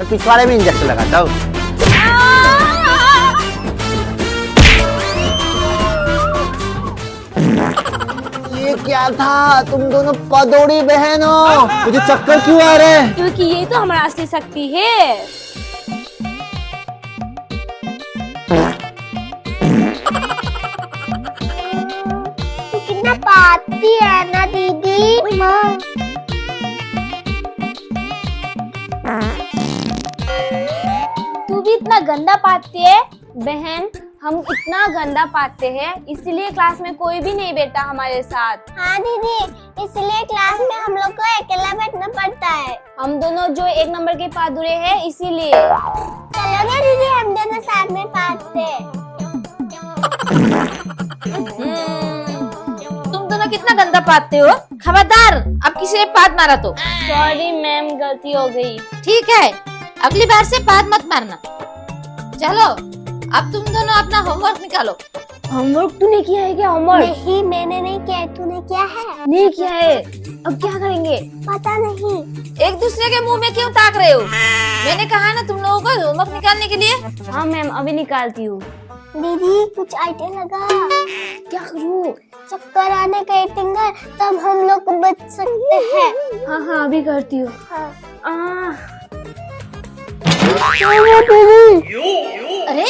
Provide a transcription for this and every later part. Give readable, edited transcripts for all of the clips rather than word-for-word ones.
तो पिछवाड़े में इंजेक्शन लगाता हूँ। ये क्या था? तुम दोनों पदोड़ी बहन हो। मुझे चक्कर क्यों आ रहे हैं? क्योंकि ये तो हमारा असली शक्ति है। तू कितना पाती है ना दीदी। माँ तू भी इतना गंदा पाती है बहन। हम इतना गंदा पाते हैं इसीलिए क्लास में कोई भी नहीं बैठा हमारे साथ। हाँ दीदी, इसलिए क्लास में हम लोग को अकेला बैठना पड़ता है। हम दोनों जो एक नंबर के पादुरे हैं इसीलिए। चलो ना दीदी, हम दोनों साथ में पाते। तुम दोनों कितना गंदा पाते हो। खबरदार, अब किसी ने पाद मारा तो। सॉरी मैम, गलती हो गई। ठीक है, अगली बार से पाद मत मारना। चलो अब तुम दोनों अपना होमवर्क निकालो। होमवर्क तूने किया है क्या? होमवर्क नहीं, मैंने नहीं किया। तूने किया है? नहीं किया है। अब क्या करेंगे? पता नहीं। एक दूसरे के मुंह में क्यों ताक रहे हो? मैंने कहा ना तुम लोगों को होमवर्क निकालने के लिए। हाँ मैम, अभी निकालती हूँ। दीदी कुछ आइडिया लगा। क्या करूँ? चक्कर आने का एटिंग है, तब हम लोग बच सकते हैं। हाँ हाँ, अभी करती हूँ। अरे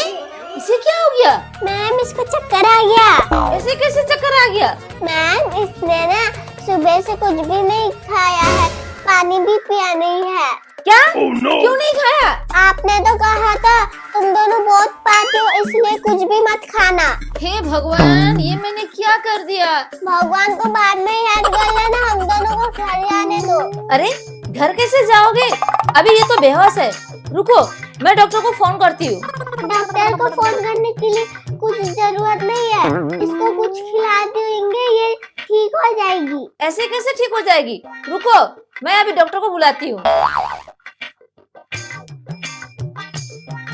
इसे क्या हो गया? मैम, इसको चक्कर आ गया। ऐसे कैसे चक्कर आ गया? मैम, इसने ना सुबह से कुछ भी नहीं खाया है, पानी भी पिया नहीं है। क्या? क्यों नहीं खाया? आपने तो कहा था तुम दोनों बहुत पाते हो, इसलिए कुछ भी मत खाना। हे भगवान, ये मैंने क्या कर दिया? भगवान को बाद में याद कर लेना, हम दोनों को घर जाने दो। अरे घर कैसे जाओगे? अभी ये तो बेहोश है। रुको, मैं डॉक्टर को फोन करती हूँ। डॉक्टर को फोन करने के लिए कुछ जरूरत नहीं है, इसको कुछ खिला देंगे, ये ठीक हो जाएगी। ऐसे कैसे ठीक हो जाएगी? रुको, मैं अभी डॉक्टर को बुलाती हूँ।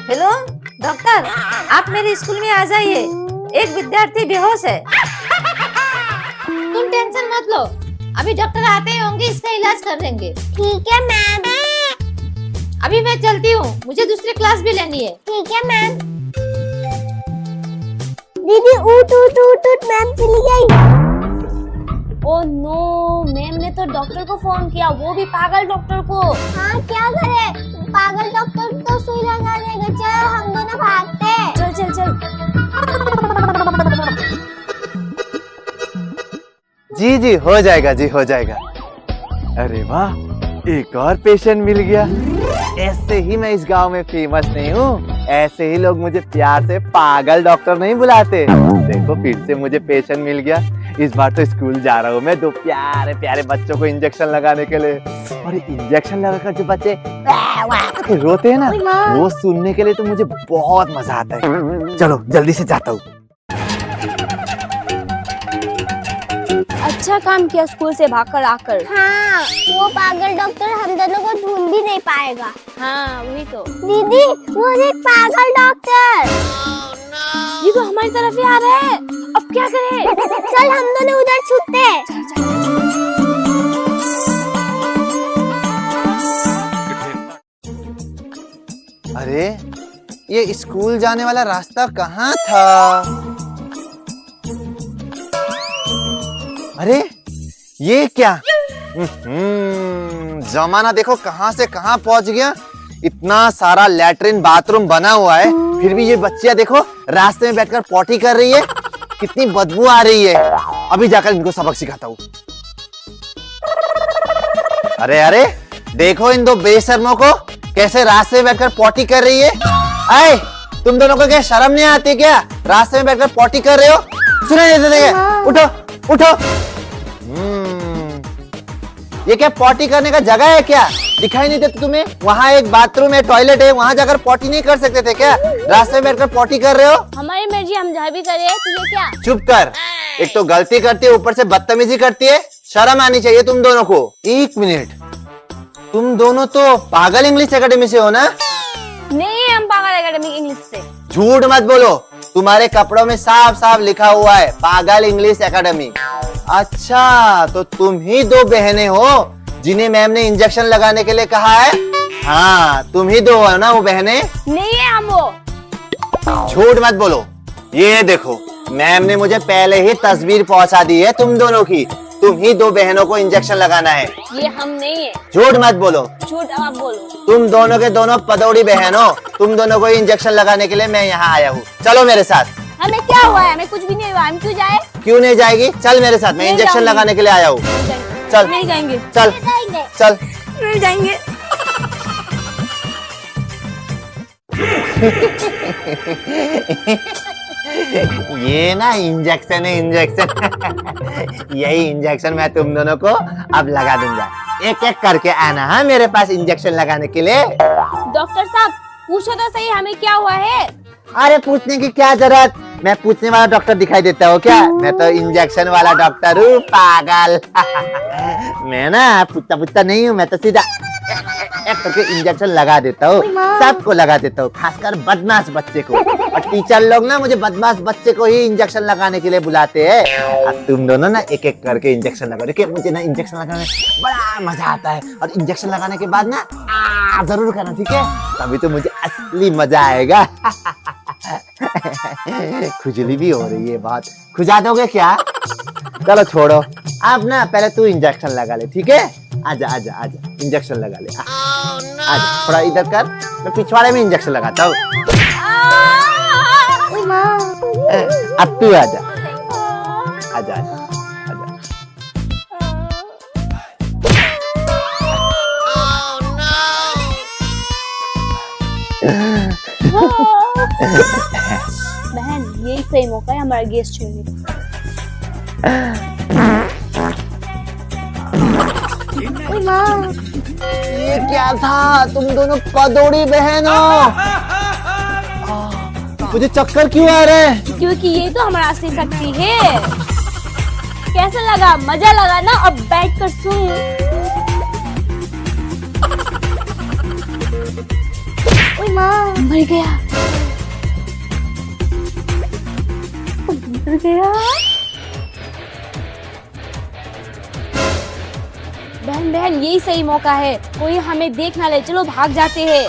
हेलो डॉक्टर, आप मेरे स्कूल में आ जाइए। एक विद्यार्थी बेहोश है। तुम टेंशन मत लो, अभी डॉक्टर आते होंगे, इसका इलाज कर देंगे। ठीक है मैम। अभी मैं चलती हूँ, मुझे दूसरी क्लास भी लेनी है। ठीक है मैम। दीदी उठ उठ उठ उठ, मैम चली गई। ओह नो, मैम ने तो डॉक्टर को फोन किया, वो भी पागल डॉक्टर को। हाँ, क्या करे, पागल डॉक्टर तो सुई लगा देगा। चल हम दोनों भागते हैं। चल चल चल। जी जी, हो जाएगा जी, हो जाएगा। अरे वाह, एक और पेशेंट मिल गया। ऐसे ही मैं इस गांव में फेमस नहीं हूँ, ऐसे ही लोग मुझे प्यार से पागल डॉक्टर नहीं बुलाते। देखो, फिर से मुझे पेशेंट मिल गया। इस बार तो स्कूल जा रहा हूँ मैं दो प्यारे प्यारे बच्चों को इंजेक्शन लगाने के लिए। और इंजेक्शन लगाकर जो बच्चे रोते हैं ना, वो सुनने के लिए तो मुझे बहुत मजा आता है। चलो जल्दी से जाता हूँ। अच्छा काम किया स्कूल से भागकर आकर। हाँ, वो पागल डॉक्टर हम दोनों को ढूंढ भी नहीं पाएगा। हाँ वही तो। दीदी, वो देख पागल डॉक्टर। ये तो हमारी तरफ ही आ रहा है। अब क्या करें? चल हम दोनों उधर छुपते हैं। अरे, ये स्कूल जाने वाला रास्ता कहाँ था? अरे ये क्या? जमाना देखो कहाँ से कहाँ पहुंच गया। इतना सारा लैट्रिन बाथरूम बना हुआ है, फिर भी ये बच्चियां देखो रास्ते में बैठकर पॉटी कर रही है। कितनी बदबू आ रही है। अभी जाकर इनको सबक सिखाता हूँ। अरे अरे, देखो इन दो बेशर्मों को कैसे रास्ते में बैठकर पॉटी कर रही है। आए, तुम दोनों को क्या शर्म नहीं आती क्या? रास्ते में बैठकर पॉटी कर रहे हो? सुनाई नहीं देते क्या? उठो उठो। ये क्या पॉटी करने का जगह है क्या? दिखाई नहीं देता तुम्हें? वहाँ एक बाथरूम है, टॉयलेट है, वहाँ जाकर पॉटी नहीं कर सकते थे क्या? रास्ते में बैठकर पॉटी कर रहे हो? हमारी मर्जी, हम जहाँ भी करें, तुझे क्या? चुप कर। एक तो गलती करती है, ऊपर से बदतमीजी करती है। शर्म आनी चाहिए तुम दोनों को। एक मिनट, तुम दोनों तो पागल इंग्लिश एकेडमी से हो ना? नहीं, हम पागल एकेडमी इंग्लिश से। झूठ मत बोलो, तुम्हारे कपड़ों में साफ साफ लिखा हुआ है पागल इंग्लिश एकेडमी। अच्छा, तो तुम ही दो बहनें हो जिन्हें मैम ने इंजेक्शन लगाने के लिए कहा है? हाँ तुम ही दो हो ना वो बहनें। नहीं है हम वो। झूठ मत बोलो। ये देखो मैम ने मुझे पहले ही तस्वीर पहुंचा दी है तुम दोनों की। तुम ही दो बहनों को इंजेक्शन लगाना है। ये हम नहीं है। झूठ मत बोलो। झूठ आप बोलो। तुम दोनों के दोनों पदौड़ी बहन हो। तुम दोनों को इंजेक्शन लगाने के लिए मैं यहाँ आया हूँ। चलो मेरे साथ। हमें क्या हुआ है? हमें कुछ भी नहीं हुआ, हम क्यों जाए? क्यों नहीं जाएगी? चल मेरे साथ, मैं नहीं इंजेक्शन जाऊंगी। लगाने के लिए आया हूँ। चल नहीं जाएंगे। चल जाएंगे। चल। नहीं जाएंगे। ये ना इंजेक्शन है इंजेक्शन। यही इंजेक्शन मैं तुम दोनों को अब लगा दूंगा। एक एक करके आना हाँ मेरे पास इंजेक्शन लगाने के लिए। डॉक्टर साहब पूछो तो सही, हमें क्या हुआ है? अरे पूछने की क्या जरूरत, मैं पूछने वाला डॉक्टर दिखाई देता हूँ क्या? मैं तो इंजेक्शन वाला डॉक्टर हूँ पागल। मैं ना पुत्ता पुत्ता नहीं हूँ, मैं तो सीधा एक करके इंजेक्शन लगा देता हूँ। सबको लगा देता हूँ, खासकर बदमाश बच्चे को। और टीचर लोग ना मुझे बदमाश बच्चे को ही इंजेक्शन लगाने के लिए बुलाते हैं। अब तुम दोनों ना एक एक करके इंजेक्शन लगा। देखिए मुझे ना इंजेक्शन लगाने में बड़ा मजा आता है। और इंजेक्शन लगाने के बाद ना जरूर करना, ठीक है? तभी तो मुझे असली मजा आएगा। खुजली भी हो रही है बहुत। खुजा दोगे क्या? चलो छोड़ो, अब ना पहले तू इंजेक्शन लगा ले, ठीक है? आजा आजा आजा इंजेक्शन लगा ले। आजा थोड़ा इधर कर, मैं पिछवाड़े में इंजेक्शन लगाता हूँ। ओए माँ। अब तू आजा आजा आजा आजा। बहन यही सही मौका है हमारा गैस छूने का। ओए माँ। ये क्या था? तुम दोनों पदौड़ी बहन हो। मुझे चक्कर क्यों आ रहे हैं? क्योंकि ये तो हमारा असली शक्ति है। कैसा लगा? मजा लगा ना? अब बैठ कर सुन। ओए माँ। मर गया। मर गया। बहन बहन यही सही मौका है, कोई हमें देख ना ले। चलो भाग जाते हैं।